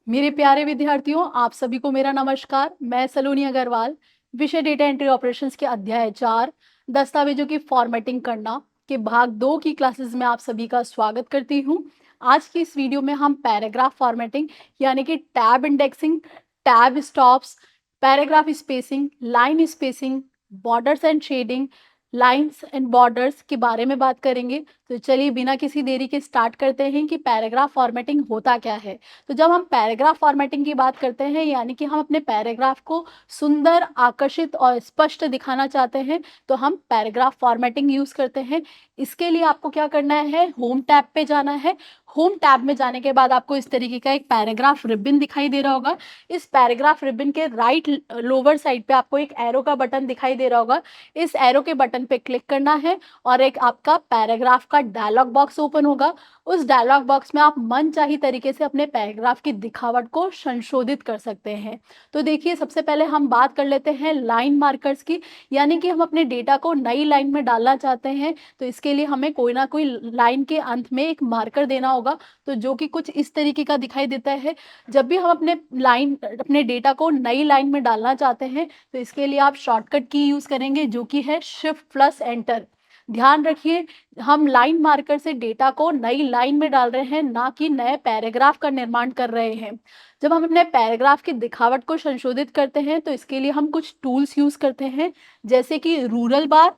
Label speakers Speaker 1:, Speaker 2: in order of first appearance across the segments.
Speaker 1: मेरे प्यारे विद्यार्थियों, आप सभी को मेरा नमस्कार। मैं सलोनी अग्रवाल, विषय डेटा एंट्री ऑपरेशंस के अध्याय 4 दस्तावेजों की फॉर्मेटिंग करना के भाग 2 की क्लासेस में आप सभी का स्वागत करती हूं। आज की इस वीडियो में हम पैराग्राफ फॉर्मेटिंग यानी कि tab indexing, tab stops, paragraph spacing, line spacing, borders and shading, lines and borders के बारे में बात करेंगे। तो चलिए बिना किसी देरी के स्टार्ट करते हैं कि पैराग्राफ फॉर्मेटिंग होता क्या है। तो जब हम पैराग्राफ फॉर्मेटिंग की बात करते हैं यानी कि हम अपने पैराग्राफ को सुंदर, आकर्षित और स्पष्ट दिखाना चाहते हैं, तो हम पैराग्राफ फॉर्मेटिंग यूज करते हैं। इसके लिए आपको क्या करना है, होम टैब पे जाना है। होम टैब में जाने के बाद आपको इस तरीके का एक पैराग्राफ रिबन दिखाई दे रहा होगा। इस पैराग्राफ रिबन के राइट लोअर साइड पे आपको एक एरो का बटन दिखाई दे रहा होगा। इस एरो के बटन पे क्लिक करना है और एक आपका पैराग्राफ का डायलॉग बॉक्स ओपन होगा। उस डायलॉग बॉक्स में आप मनचाही तरीके से अपने पैराग्राफ की दिखावट को संशोधित कर सकते हैं। तो देखिए, सबसे पहले हम बात कर लेते हैं लाइन मार्कर्स की, यानी कि हम अपने डेटा को नई लाइन में डालना चाहते हैं, तो इसके लिए हमें कोई ना कोई लाइन के अंत में एक मार्कर देना होगा। तो जो कि कुछ इस तरीके का दिखाई देता है। जब भी हम अपने डेटा को नई लाइन में डालना चाहते हैं, तो इसके लिए आप शॉर्टकट की यूज करेंगे, जो कि है शिफ्ट प्लस एंटर। ध्यान रखिए, हम लाइन मार्कर से डेटा को नई लाइन में डाल रहे हैं, ना कि नए पैराग्राफ का निर्माण कर रहे हैं। जब हम अपने पैराग्राफ की दिखावट को संशोधित करते हैं, तो इसके लिए हम कुछ टूल्स यूज करते हैं, जैसे कि रूरल बार,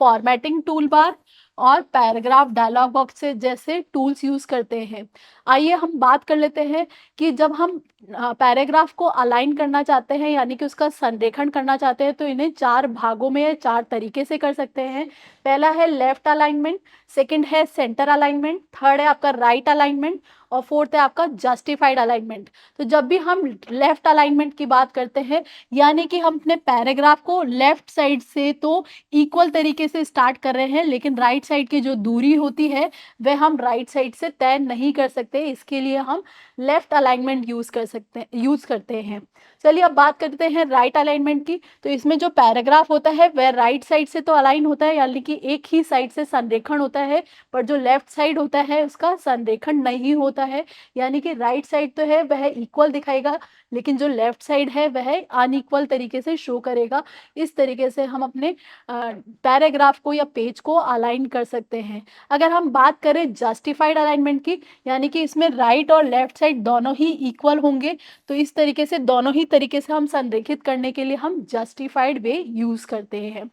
Speaker 1: फॉर्मेटिंग टूल बार और पैराग्राफ डायलॉग बॉक्स से जैसे टूल्स यूज करते हैं। आइए हम बात कर लेते हैं कि जब हम पैराग्राफ को अलाइन करना चाहते हैं, यानी कि उसका संरेखण करना चाहते हैं, तो इन्हें 4 भागों में 4 तरीके से कर सकते हैं। पहला है लेफ्ट अलाइनमेंट, सेकंड है सेंटर अलाइनमेंट, थर्ड है आपका राइट अलाइनमेंट और फोर्थ है आपका जस्टिफाइड अलाइनमेंट। तो जब भी हम लेफ्ट अलाइनमेंट की बात करते हैं, यानी कि हम अपने पैराग्राफ को लेफ्ट साइड से तो इक्वल तरीके से स्टार्ट कर रहे हैं, लेकिन राइट साइड की जो दूरी होती है वह हम राइट साइड से तय नहीं कर सकते। इसके लिए हम लेफ्ट अलाइनमेंट यूज करते हैं। चलिए अब बात करते हैं राइट अलाइनमेंट की। तो इसमें जो पैराग्राफ होता है वह राइट साइड से तो अलाइन होता है, यानी कि एक ही साइड से संरेखण होता है, पर जो लेफ्ट साइड होता है उसका संरेखण नहीं होता है। यानी कि राइट साइड तो है वह इक्वल दिखाएगा, लेकिन जो लेफ्ट साइड है वह अनइक्वल तरीके से शो करेगा। इस तरीके से हम अपने पैराग्राफ को या पेज को अलाइन कर सकते हैं। अगर हम बात करें जस्टिफाइड अलाइनमेंट की, यानी कि इसमें राइट और लेफ्ट साइड दोनों ही इक्वल होंगे, तो इस तरीके से दोनों ही तरीके से हम संरेखित करने के लिए हम जस्टिफाइड वे यूज करते हैं।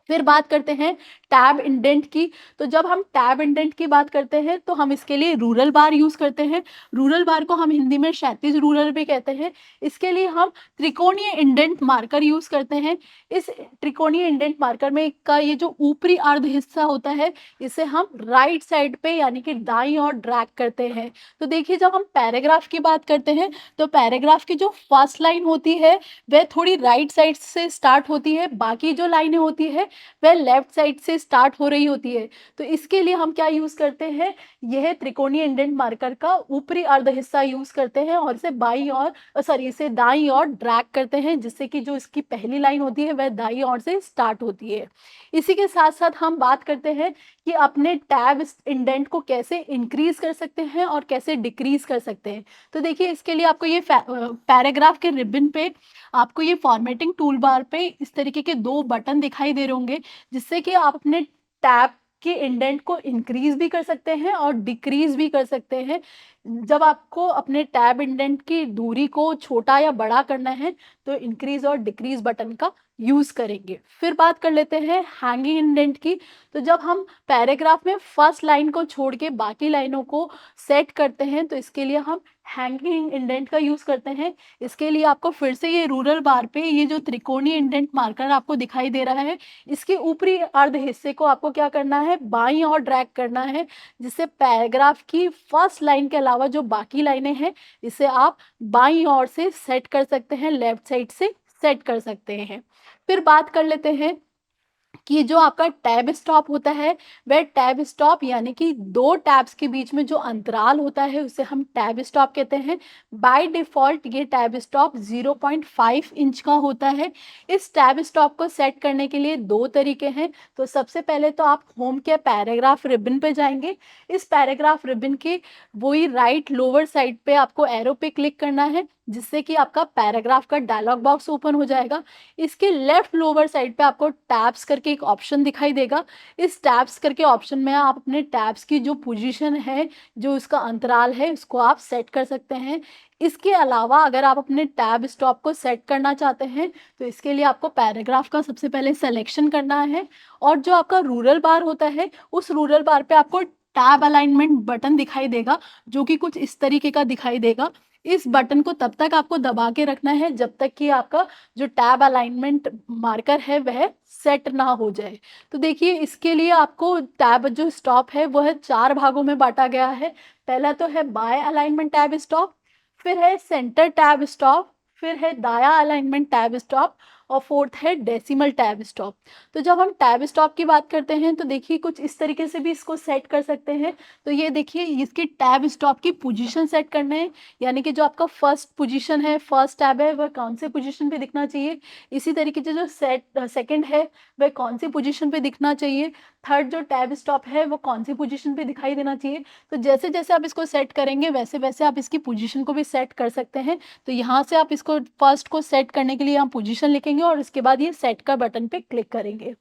Speaker 1: फिर बात करते हैं टैब इंडेंट की। तो जब हम टैब इंडेंट की बात करते हैं, तो हम इसके लिए रूरल बार यूज करते हैं। रूरल बार को हम हिंदी में क्षैतिज रूरल भी कहते हैं। इसके लिए हम त्रिकोणीय इंडेंट मार्कर यूज करते हैं। इस त्रिकोणीय इंडेंट मार्कर में का ये जो ऊपरी अर्ध हिस्सा होता है, इसे हम राइट साइड पे यानी कि दाईं ओर ड्रैग करते हैं। तो देखिए, जब हम पैराग्राफ की बात करते हैं, तो पैराग्राफ की जो फर्स्ट लाइन होती है वह थोड़ी राइट साइड से स्टार्ट होती है, बाकी जो लाइनें होती है वह लेफ्ट साइड से स्टार्ट हो रही होती है। तो इसके लिए हम क्या यूज करते हैं, यह त्रिकोणीय इंडेंट मार्कर का ऊपरी अर्ध हिस्सा यूज करते हैं और इसे दाईं ओर ड्रैग करते हैं, जिससे कि जो इसकी पहली लाइन होती है वह दाईं ओर से स्टार्ट होती है। इसी के साथ साथ हम बात करते हैं कि अपने टैब इंडेंट को कैसे इंक्रीज कर सकते हैं और कैसे डिक्रीज कर सकते हैं। तो देखिए, इसके लिए आपको ये पैराग्राफ के रिबन पे आपको ये फॉर्मेटिंग टूल बार पे इस तरीके के 2 बटन दिखाई दे रहे होंगे, जिससे कि आप अपने टैब के इंडेंट को इंक्रीज भी कर सकते हैं और डिक्रीज भी कर सकते हैं। जब आपको अपने टैब इंडेंट की दूरी को छोटा या बड़ा करना है, तो इंक्रीज और डिक्रीज बटन का यूज करेंगे। फिर बात कर लेते हैं हैंगिंग इंडेंट की। तो जब हम पैराग्राफ में फर्स्ट लाइन को छोड़ के बाकी लाइनों को सेट करते हैं, तो इसके लिए हम हैंगिंग इंडेंट का यूज करते हैं। इसके लिए आपको फिर से ये रूरल बार पे ये जो त्रिकोणीय इंडेंट मार्कर आपको दिखाई दे रहा है, इसके ऊपरी अर्ध हिस्से को आपको क्या करना है, बाईं ओर ड्रैग करना है, जिससे पैराग्राफ की फर्स्ट लाइन के अलावा जो बाकी लाइनें हैं, इसे आप बाईं ओर से सेट कर सकते हैं, लेफ्ट साइड से सेट कर सकते हैं। फिर बात कर लेते हैं कि जो आपका टैब स्टॉप होता है, वह टैब स्टॉप यानी कि 2 टैब्स के बीच में जो अंतराल होता है उसे हम टैब स्टॉप कहते हैं। बाय डिफ़ॉल्ट ये टैब स्टॉप 0.5 इंच का होता है। इस टैब स्टॉप को सेट करने के लिए 2 तरीके हैं। तो सबसे पहले तो आप होम के पैराग्राफ रिबन पे जाएँगे। इस पैराग्राफ रिबन के वही राइट लोअर साइड पे आपको एरो पे क्लिक करना है, जिससे कि आपका पैराग्राफ का डायलॉग बॉक्स ओपन हो जाएगा। इसके लेफ्ट लोअर साइड पे आपको टैब्स करके एक ऑप्शन दिखाई देगा। इस टैब्स करके ऑप्शन में आप अपने टैब्स की जो पोजीशन है, जो उसका अंतराल है, उसको आप सेट कर सकते हैं। इसके अलावा अगर आप अपने टैब स्टॉप को सेट करना चाहते हैं, तो इसके लिए आपको पैराग्राफ का सबसे पहले सिलेक्शन करना है और जो आपका रूरल बार होता है, उस रूरल बार पे आपको टैब अलाइनमेंट बटन दिखाई देगा, जो कि कुछ इस तरीके का दिखाई देगा। इस बटन को तब तक आपको दबा के रखना है जब तक कि आपका जो टैब अलाइनमेंट मार्कर है वह सेट ना हो जाए। तो देखिए इसके लिए आपको टैब जो स्टॉप है वह 4 भागों में बाँटा गया है। पहला तो है बाएँ अलाइनमेंट टैब स्टॉप, फिर है सेंटर टैब स्टॉप, फिर है दायाँ अलाइनमेंट टैब स्टॉप और फोर्थ है डेसिमल टैब स्टॉप। तो जब हम टैब स्टॉप की बात करते हैं तो देखिए कुछ इस तरीके से भी इसको सेट कर सकते हैं। तो ये देखिए इसकी टैब स्टॉप की पोजीशन सेट करना है, यानी कि जो आपका फर्स्ट पोजीशन है, फर्स्ट टैब है, वह कौन से पोजीशन पे दिखना चाहिए। इसी तरीके से जो सेकंड है वह कौन सी पोजीशन पे दिखना चाहिए। थर्ड जो टैब स्टॉप है वो कौन सी पोजीशन पे दिखाई देना चाहिए। तो जैसे-जैसे आप इसको सेट करेंगे वैसे-वैसे आप इसकी पोजीशन को भी सेट कर सकते हैं। तो यहाँ से आप इसको फर्स्ट को सेट करने के लिए यहाँ पोजीशन लिखेंगे और उसके बाद ये सेट का बटन पे क्लिक करेंगे।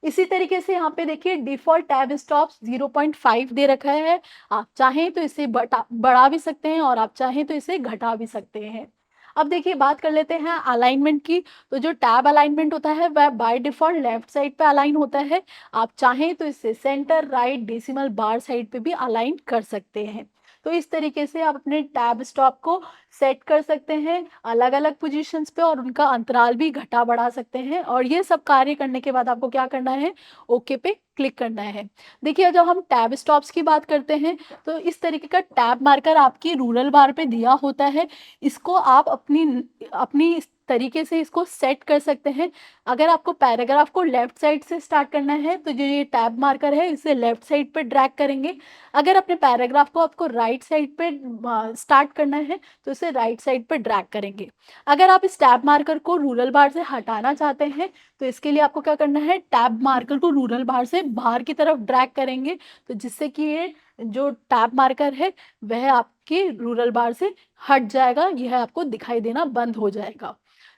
Speaker 1: इसी तरीके से यहाँ पे देखिए डिफ़ॉल्ट टैब स्टॉप 0.5 दे रखा है। आप चाहें तो इसे बढ़ा भी सकते हैं और आप चाहें तो इसे घटा भी सकते हैं। अब देखिए बात कर लेते हैं अलाइनमेंट की। तो जो टैब अलाइनमेंट होता है वह बाय डिफ़ॉल्ट लेफ्ट साइड पे अलाइन होता है। आप चाहें तो इसे सेंटर, राइट, डेसिमल, बार साइड पे भी अलाइन कर सकते हैं। तो इस तरीके से आप अपने टैब स्टॉप को सेट कर सकते हैं अलग-अलग पोजीशंस पे और उनका अंतराल भी घटा-बढ़ा सकते हैं और ये सब कार्य करने के बाद आपको क्या करना है, ओके पे क्लिक करना है। देखिए जब हम टैब स्टॉप्स की बात करते हैं, तो इस तरीके का टैब मार्कर आपकी रूरल बार पे दिया होता है। इसको आप अपनी अपनी इस तरीके से इसको सेट कर सकते हैं। अगर आपको पैराग्राफ को लेफ्ट साइड से स्टार्ट करना है, तो जो ये टैब मार्कर है इसे लेफ्ट साइड पे ड्रैग करेंगे। अगर अपने पैराग्राफ को आपको राइट साइड पे स्टार्ट करना है, तो इसे राइट साइड पे ड्रैग करेंगे। अगर आप इस टैब मार्कर को रूरल बार से हटाना चाहते हैं, तो इसके लिए आपको क्या करना है, टैब मार्कर को रूरल बार से बाहर की तरफ ड्रैग करेंगे, तो जिससे कि ये जो टैब मार्कर है वह आपके रूरल बार से हट जाएगा, यह आपको दिखाई देना बंद हो जाएगा।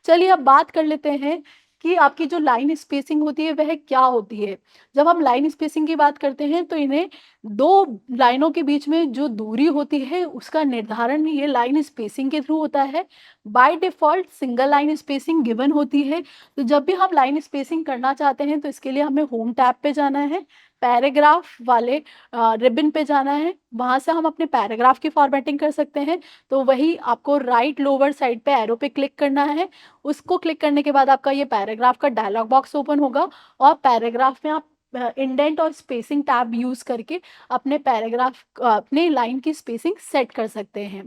Speaker 1: चलिए अब बात कर लेते हैं कि आपकी जो लाइन स्पेसिंग होती है वह क्या होती है। जब हम लाइन स्पेसिंग की बात करते हैं तो इन्हें 2 लाइनों के बीच में जो दूरी होती है उसका निर्धारण ये लाइन स्पेसिंग के थ्रू होता है। By default single line spacing given होती है। तो जब भी हम लाइन स्पेसिंग करना चाहते हैं तो इसके लिए हमें होम टैब पे जाना है, पैराग्राफ वाले रिबन पे जाना है, वहाँ से हम अपने पैराग्राफ की फॉर्मेटिंग कर सकते हैं। तो वही आपको राइट लोअर साइड पे एरो पे क्लिक करना है। उसको क्लिक करने के बाद आपका ये पैराग्राफ का डायलॉग बॉक्स ओपन होगा और पैराग्राफ में आप इंडेंट और स्पेसिंग टैब यूज़ करके अपने अपने लाइन की स्पेसिंग सेट कर सकते हैं।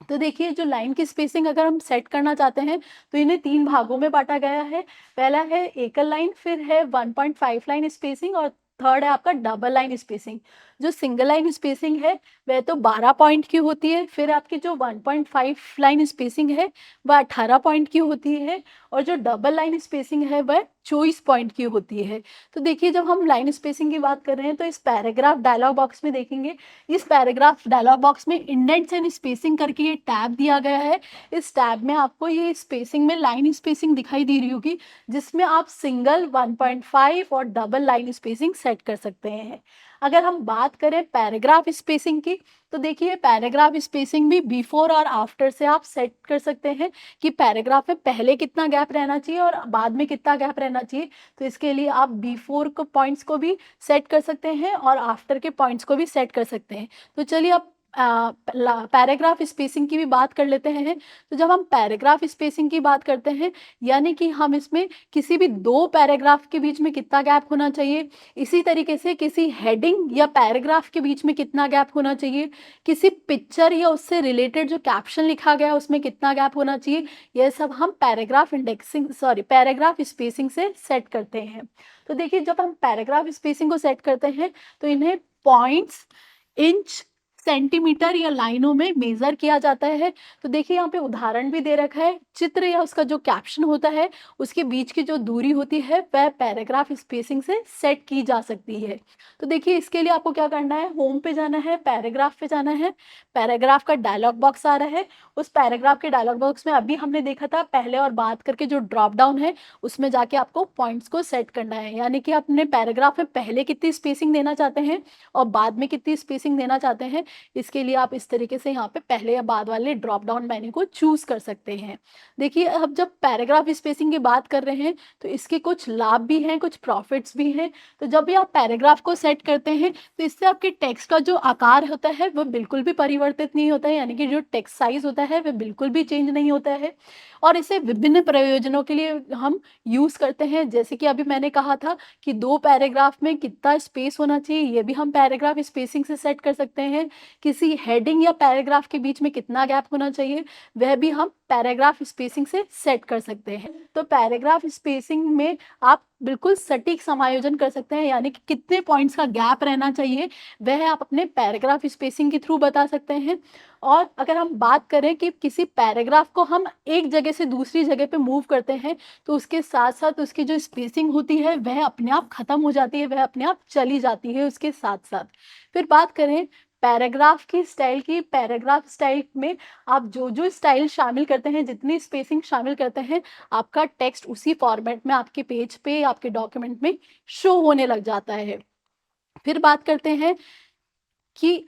Speaker 1: तो देखिए जो लाइन की स्पेसिंग अगर हम सेट करना चाहते हैं, तो इन्हें 3 भागों में बाँटा गया है। पहला है एकल लाइन, फिर है 1.5 लाइन स्पेसिंग और थर्ड है आपका डबल लाइन स्पेसिंग। जो सिंगल लाइन स्पेसिंग है वह तो 12 पॉइंट की होती है, फिर आपकी जो 1.5 लाइन स्पेसिंग है वह 18 पॉइंट की होती है और जो डबल लाइन स्पेसिंग है वह 24 पॉइंट की होती है। तो देखिए जब हम लाइन स्पेसिंग की बात कर रहे हैं तो इस पैराग्राफ डायलॉग बॉक्स में देखेंगे, इस पैराग्राफ डायलॉग बॉक्स में इंडेंट्स एंड स्पेसिंग करके ये टैब दिया गया है। इस टैब में आपको ये स्पेसिंग में लाइन स्पेसिंग दिखाई दे रही होगी, जिसमें आप सिंगल, 1.5 और डबल लाइन स्पेसिंग सेट कर सकते हैं। अगर हम बात करें पैराग्राफ स्पेसिंग की, तो देखिए पैराग्राफ स्पेसिंग भी बिफोर और आफ्टर से आप सेट कर सकते हैं कि पैराग्राफ में पहले कितना गैप रहना चाहिए और बाद में कितना गैप रहना चाहिए। तो इसके लिए आप बिफोर को पॉइंट्स को भी सेट कर सकते हैं और आफ्टर के पॉइंट्स को भी सेट कर सकते हैं। तो चलिए अब पैराग्राफ स्पेसिंग की भी बात कर लेते हैं। तो जब हम पैराग्राफ स्पेसिंग की बात करते हैं, यानी कि हम इसमें किसी भी 2 पैराग्राफ के बीच में कितना गैप होना चाहिए, इसी तरीके से किसी हेडिंग या पैराग्राफ के बीच में कितना गैप होना चाहिए, किसी पिक्चर या उससे रिलेटेड जो कैप्शन लिखा गया है उसमें कितना गैप होना चाहिए, यह सब हम पैराग्राफ स्पेसिंग से सेट करते हैं। तो देखिए, जब हम पैराग्राफ स्पेसिंग को सेट करते हैं तो इन्हें पॉइंट्स, इंच, सेंटीमीटर या लाइनों में मेजर किया जाता है। तो देखिए, यहाँ पे उदाहरण भी दे रखा है। चित्र या उसका जो कैप्शन होता है उसके बीच की जो दूरी होती है वह पैराग्राफ स्पेसिंग से सेट की जा सकती है। तो देखिए, इसके लिए आपको क्या करना है, होम पे जाना है, पैराग्राफ पे जाना है, पैराग्राफ का डायलॉग बॉक्स आ रहा है। उस पैराग्राफ के डायलॉग बॉक्स में अभी हमने देखा था पहले और बात करके जो ड्रॉप डाउन है उसमें जाके आपको पॉइंट्स को सेट करना है, यानी कि अपने पैराग्राफ में पहले कितनी स्पेसिंग देना चाहते हैं और बाद में कितनी स्पेसिंग देना चाहते हैं। इसके लिए आप इस तरीके से यहाँ पे पहले या बाद वाले ड्रॉप डाउन मेन्यू को चूज कर सकते हैं। देखिए, अब जब पैराग्राफ स्पेसिंग की बात कर रहे हैं तो इसके कुछ लाभ भी हैं, कुछ प्रॉफिट्स भी हैं। तो जब भी आप पैराग्राफ को सेट करते हैं तो इससे आपके टेक्स्ट का जो आकार होता है वह बिल्कुल भी परिवर्तित नहीं होता है, यानी कि जो टेक्स्ट साइज होता है वह बिल्कुल भी चेंज नहीं होता है। और इसे विभिन्न प्रयोजनों के लिए हम यूज करते हैं, जैसे कि अभी मैंने कहा था कि 2 पैराग्राफ में कितना स्पेस होना चाहिए, ये भी हम पैराग्राफ स्पेसिंग से सेट कर सकते हैं। किसी हेडिंग या पैराग्राफ के बीच में कितना गैप होना चाहिए, वह भी हम पैराग्राफ स्पेसिंग से सेट कर सकते हैं। तो पैराग्राफ स्पेसिंग में आप बिल्कुल सटीक समायोजन कर सकते हैं, यानी कि कितने पॉइंट्स का गैप रहना चाहिए वह आप अपने पैराग्राफ स्पेसिंग के थ्रू बता सकते हैं। और अगर हम बात करें कि किसी पैराग्राफ को हम एक जगह से दूसरी जगह पे मूव करते हैं तो उसके साथ साथ उसकी जो स्पेसिंग होती है वह अपने आप खत्म हो जाती है, वह अपने आप चली जाती है उसके साथ साथ। फिर बात करें पैराग्राफ की स्टाइल की, पैराग्राफ स्टाइल में आप जो जो स्टाइल शामिल करते हैं, जितनी स्पेसिंग शामिल करते हैं, आपका टेक्स्ट उसी फॉर्मेट में आपके पेज पे, आपके डॉक्यूमेंट में शो होने लग जाता है। फिर बात करते हैं कि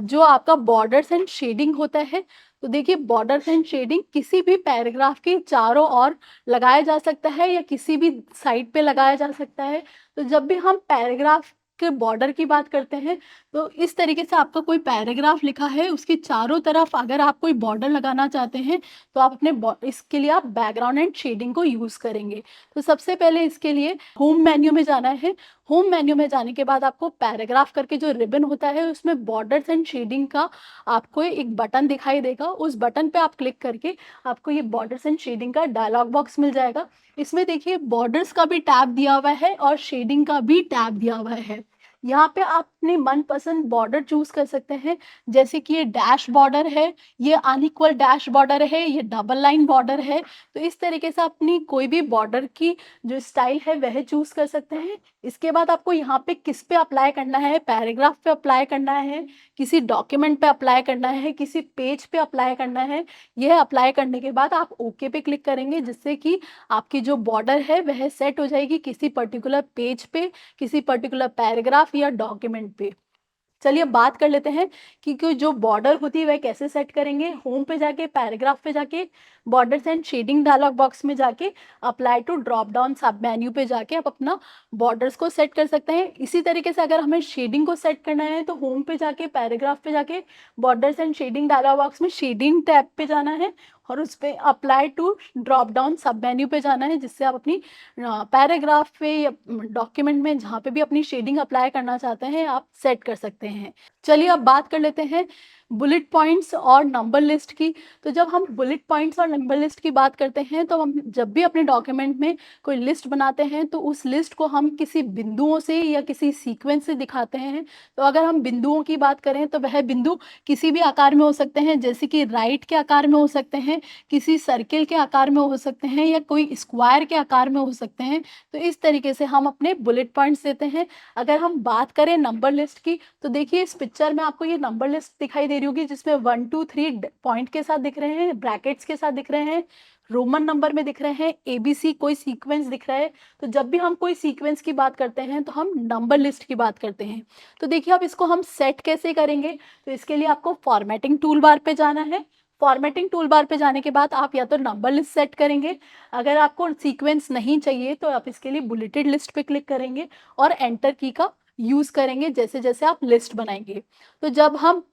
Speaker 1: जो आपका बॉर्डर्स एंड शेडिंग होता है। तो देखिए, बॉर्डर्स एंड शेडिंग किसी भी पैराग्राफ के चारों ओर लगाया जा सकता है या किसी भी साइड पे लगाया जा सकता है। तो जब भी हम पैराग्राफ के बॉर्डर की बात करते हैं तो इस तरीके से आपका कोई पैराग्राफ लिखा है उसके चारों तरफ अगर आप कोई बॉर्डर लगाना चाहते हैं तो आप इसके लिए आप बैकग्राउंड एंड शेडिंग को यूज करेंगे। तो सबसे पहले इसके लिए होम मेन्यू में जाना है। होम मेन्यू में जाने के बाद आपको पैराग्राफ करके जो रिबन होता है उसमें बॉर्डर्स एंड शेडिंग का आपको एक बटन दिखाई देगा। उस बटन पे आप क्लिक करके आपको ये बॉर्डर्स एंड शेडिंग का डायलॉग बॉक्स मिल जाएगा। इसमें देखिए, बॉर्डर्स का भी टैब दिया हुआ है और शेडिंग का भी टैब दिया हुआ है। यहाँ पे आप अपने मनपसंद बॉर्डर चूज कर सकते हैं, जैसे कि ये डैश बॉर्डर है, ये अनइक्वल डैश बॉर्डर है, ये डबल लाइन बॉर्डर है। तो इस तरीके से अपनी कोई भी बॉर्डर की जो स्टाइल है वह चूज कर सकते हैं। इसके बाद आपको यहाँ पे किस पे अप्लाई करना है, पैराग्राफ पे अप्लाई करना है, किसी डॉक्यूमेंट पे अप्लाई करना है, किसी पेज पे अप्लाई करना है। यह अप्लाई करने के बाद आप ओके पे क्लिक करेंगे, जिससे कि आपकी जो बॉर्डर है वह सेट हो जाएगी किसी पर्टिकुलर पेज पे, किसी पर्टिकुलर पैराग्राफ या डॉक्यूमेंट पे। चलिए अब बात कर लेते हैं कि जो बॉर्डर होती है वह कैसे सेट करेंगे। होम पे जाके, पैराग्राफ पे जाके, borders and shading dialog box में जाके apply to drop down sub menu पे जाके आप अपना बॉर्डर्स को सेट कर सकते हैं। इसी तरीके से अगर हमें शेडिंग को सेट करना है तो होम पे जाके, पैराग्राफ पे जाके, borders and shading dialog box में शेडिंग टैब पे जाना है और उस पर apply to drop down sub menu पे जाना है, जिससे आप अपनी पैराग्राफ पे या डॉक्यूमेंट में जहाँ पे भी अपनी शेडिंग अप्लाई करना चाहते हैं आप सेट कर सकते हैं। चलिए अब बात कर लेते हैं बुलेट पॉइंट्स और नंबर लिस्ट की। तो जब हम बुलेट पॉइंट्स और नंबर लिस्ट की बात करते हैं तो हम जब भी अपने डॉक्यूमेंट में कोई लिस्ट बनाते हैं तो उस लिस्ट को हम किसी बिंदुओं से या किसी सीक्वेंस से दिखाते हैं। तो अगर हम बिंदुओं की बात करें तो वह बिंदु किसी भी आकार में हो सकते हैं, जैसे कि राइट के आकार में हो सकते हैं, किसी सर्किल के आकार में हो सकते हैं या कोई स्क्वायर के आकार में हो सकते हैं। तो इस तरीके से हम अपने बुलेट पॉइंट्स देते हैं। अगर हम बात करें नंबर लिस्ट की तो देखिए, इस पिक्चर में आपको ये नंबर लिस्ट दिखाई दे रही होगी, जिसमें 1 2 3 पॉइंट के साथ दिख रहे हैं, ब्रैकेट्स के साथ दिख रहे हैं, रोमन नंबर में दिख रहे हैं, एबीसी कोई सीक्वेंस दिख रहा है। तो जब भी हम कोई सीक्वेंस की बात करते हैं तो हम नंबर लिस्ट की बात करते हैं। तो देखिए, अब इसको हम सेट कैसे करेंगे। तो इसके लिए आपको फॉर्मेटिंग टूल बार पे जाना है। फॉर्मेटिंग टूल बार पे जाने के बाद आप या तो नंबर लिस्ट सेट करेंगे, अगर आपको सीक्वेंस नहीं चाहिए तो आप इसके लिए बुलेटेड लिस्ट पे क्लिक करेंगे और एंटर की का यूज करेंगे जैसे जैसे आप लिस्ट बनाएंगे। तो जब हम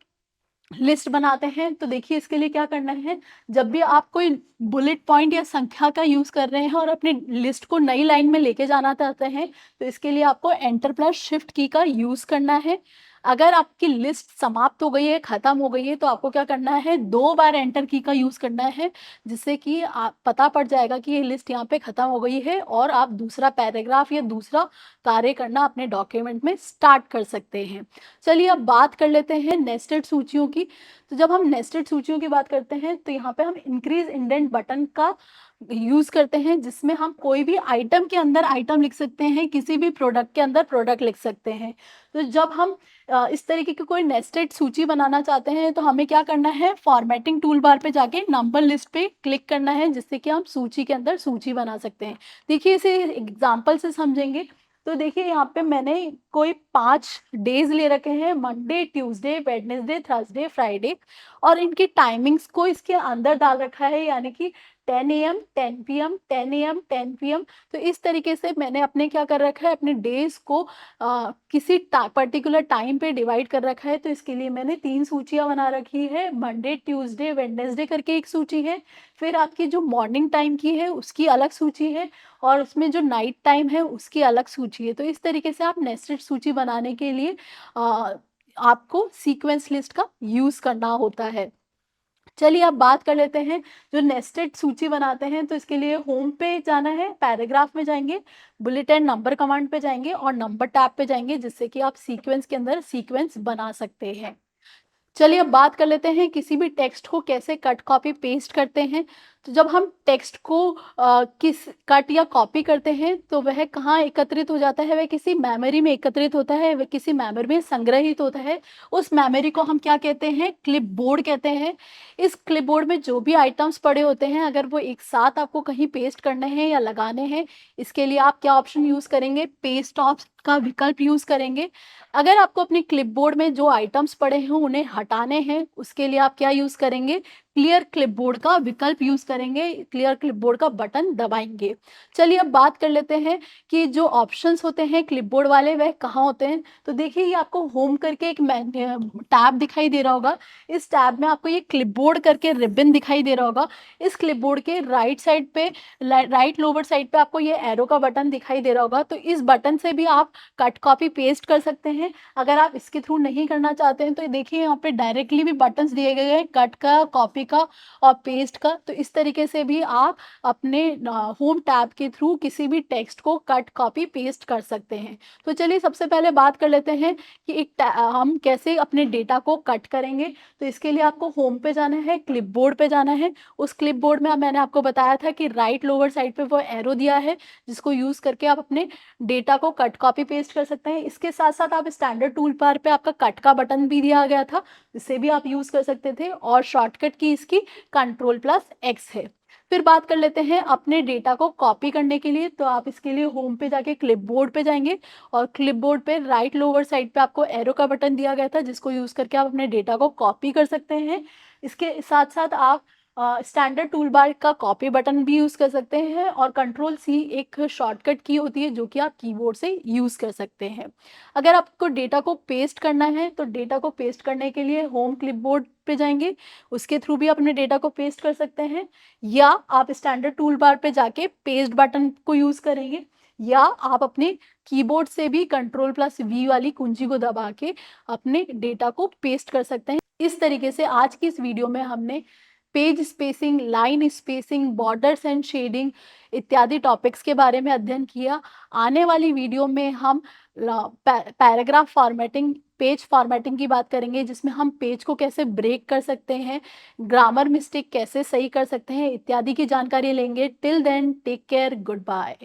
Speaker 1: लिस्ट बनाते हैं, तो देखिए इसके लिए क्या करना है, जब भी आप कोई बुलेट पॉइंट या संख्या का यूज़ कर रहे हैं और अपनी लिस्ट को नई लाइन में लेके जाना चाहते हैं, तो इसके लिए आपको एंटर प्लस शिफ्ट की का यूज़ करना है। अगर आपकी लिस्ट समाप्त हो गई है, खत्म हो गई है, तो आपको क्या करना है, 2 बार एंटर की का यूज़ करना है, जिससे कि आप पता पड़ जाएगा कि ये लिस्ट यहाँ पे खत्म हो गई है और आप दूसरा पैराग्राफ या दूसरा कार्य करना अपने डॉक्यूमेंट में स्टार्ट कर सकते हैं। चलिए अब बात कर लेते हैं नेस्टेड सूचियों की। तो जब हम नेस्टेड सूचियों की बात करते हैं, तो यहाँ पे हम इंक्रीज इंडेंट बटन का यूज करते हैं, जिसमें हम कोई भी आइटम के अंदर आइटम लिख सकते हैं, किसी भी प्रोडक्ट के अंदर प्रोडक्ट लिख सकते हैं। तो जब हम इस तरीके की कोई नेस्टेड सूची बनाना चाहते हैं, तो हमें क्या करना है, फॉर्मेटिंग टूल बार पे जाके नंबर लिस्ट पे क्लिक करना है, जिससे कि हम सूची के अंदर सूची बना सकते हैं। देखिए इसे एग्जाम्पल से समझेंगे। तो देखिए यहाँ पे मैंने कोई 5 डेज ले रखे हैं, Monday, Tuesday, Wednesday, Thursday, Friday, और इनकी टाइमिंग्स को इसके अंदर डाल रखा है, यानी कि 10 AM, 10 PM, 10 AM, 10 PM। तो इस तरीके से मैंने अपने क्या कर रखा है, अपने डेज को किसी पर्टिकुलर टाइम पे डिवाइड कर रखा है। तो इसके लिए मैंने 3 सूचियाँ बना रखी है, मंडे, ट्यूसडे, वेडनेसडे करके एक सूची है, फिर आपकी जो मॉर्निंग टाइम की है उसकी अलग सूची है, और उसमें जो नाइट टाइम है उसकी अलग सूची है। तो इस तरीके से आप नेस्टेड सूची बनाने के लिए अ, आपको सीक्वेंस लिस्ट का यूज़ करना होता है। चलिए अब बात कर लेते हैं, जो नेस्टेड सूची बनाते हैं, तो इसके लिए होम पे जाना है, पैराग्राफ में जाएँगे, बुलेट एंड नंबर कमांड पे जाएँगे और नंबर टैब पे जाएँगे, जिससे कि आप सीक्वेंस के अंदर सीक्वेंस बना सकते हैं। चलिए अब बात कर लेते हैं किसी भी टेक्स्ट को कैसे कट कॉपी पेस्ट करते हैं। तो जब हम टेक्स्ट को किस कट या कॉपी करते हैं, तो वह कहाँ एकत्रित हो जाता है, वह किसी मेमोरी में एकत्रित होता है, वह किसी मेमोरी में संग्रहित होता है। उस मेमोरी को हम क्या कहते हैं, क्लिपबोर्ड कहते हैं। इस क्लिपबोर्ड में जो भी आइटम्स पड़े होते हैं, अगर वो एक साथ आपको कहीं पेस्ट करने हैं या लगाने हैं, इसके लिए आप क्या ऑप्शन यूज़ करेंगे, पेस्ट ऑप्शन का विकल्प यूज़ करेंगे। अगर आपको अपने क्लिपबोर्ड में जो आइटम्स पड़े हैं उन्हें हटाने हैं, उसके लिए आप क्या यूज़ करेंगे, क्लियर क्लिपबोर्ड का विकल्प यूज़ करेंगे, क्लियर क्लिपबोर्ड का बटन दबाएँगे। चलिए अब बात कर लेते हैं कि जो ऑप्शंस होते हैं क्लिपबोर्ड वाले, वह कहाँ होते हैं। तो देखिए ये आपको होम करके एक टैब दिखाई दे रहा होगा। इस टैब में आपको ये क्लिपबोर्ड करके रिबन दिखाई दे रहा होगा। इस क्लिपबोर्ड के राइट साइड पे, राइट लोअर साइड पे आपको ये एरो का बटन दिखाई दे रहा होगा। तो इस बटन से भी आप कट कॉपी पेस्ट कर सकते हैं। अगर आप इसके थ्रू नहीं करना चाहते हैं, तो देखिए यहाँ पे डायरेक्टली भी बटन्स दिए गए हैं, कट का, कॉपी का और पेस्ट का। तो इस तरीके से भी आप अपने होम टैब के थ्रू किसी भी टेक्स्ट को कट, कॉपी, पेस्ट कर सकते हैं। तो चलिए सबसे पहले बात कर लेते हैं कि हम कैसे अपने डेटा को कट करेंगे। तो इसके लिए आपको होम पे जाना है, क्लिपबोर्ड पे जाना है। उस क्लिपबोर्ड में मैंने आपको बताया था कि राइट लोअर साइड पे वो एरो दिया है, जिसको यूज़ करके आप अपने डेटा को कट, कॉपी, पेस्ट कर सकते हैं। इसके साथ-साथ आप स्टैंडर्ड टूल बार पे आपका कट का बटन भी दिया गया था, इसे भी आप यूज़ कर सकते थे, और शॉर्टकट की इसकी कंट्रोल+X है। फिर बात कर लेते हैं अपने डेटा को कॉपी करने के लिए। तो आप इसके लिए होम पे जाके क्लिपबोर्ड पे जाएँगे, और क्लिपबोर्ड पे राइट लोअर साइड पे आपको एरो का बटन दिया गया था, जिसको यूज़ करके आप अपने डेटा को कॉपी कर सकते हैं। इसके साथ-साथ आप स्टैंडर्ड टूल बार का कॉपी बटन भी यूज़ कर सकते हैं, और कंट्रोल+C एक शॉर्टकट की होती है, जो कि आप कीबोर्ड से यूज़ कर सकते हैं। अगर आपको डेटा को पेस्ट करना है, तो डेटा को पेस्ट करने के लिए होम क्लिपबोर्ड पे जाएँगे, उसके थ्रू भी अपने डेटा को पेस्ट कर सकते हैं, या आप स्टैंडर्ड टूल बार पे जाके पेस्ट बटन को यूज़ करेंगे, या आप अपने कीबोर्ड से भी कंट्रोल+V वाली कुंजी को दबा के अपने डेटा को पेस्ट कर सकते हैं। इस तरीके से आज की इस वीडियो में हमने page spacing, line spacing, borders and shading इत्यादि टॉपिक्स के बारे में अध्ययन किया। आने वाली वीडियो में हम पैराग्राफ फॉर्मेटिंग, पेज फॉर्मेटिंग की बात करेंगे, जिसमें हम पेज को कैसे ब्रेक कर सकते हैं, ग्रामर मिस्टेक कैसे सही कर सकते हैं, इत्यादि की जानकारी लेंगे। Till then take care, good bye.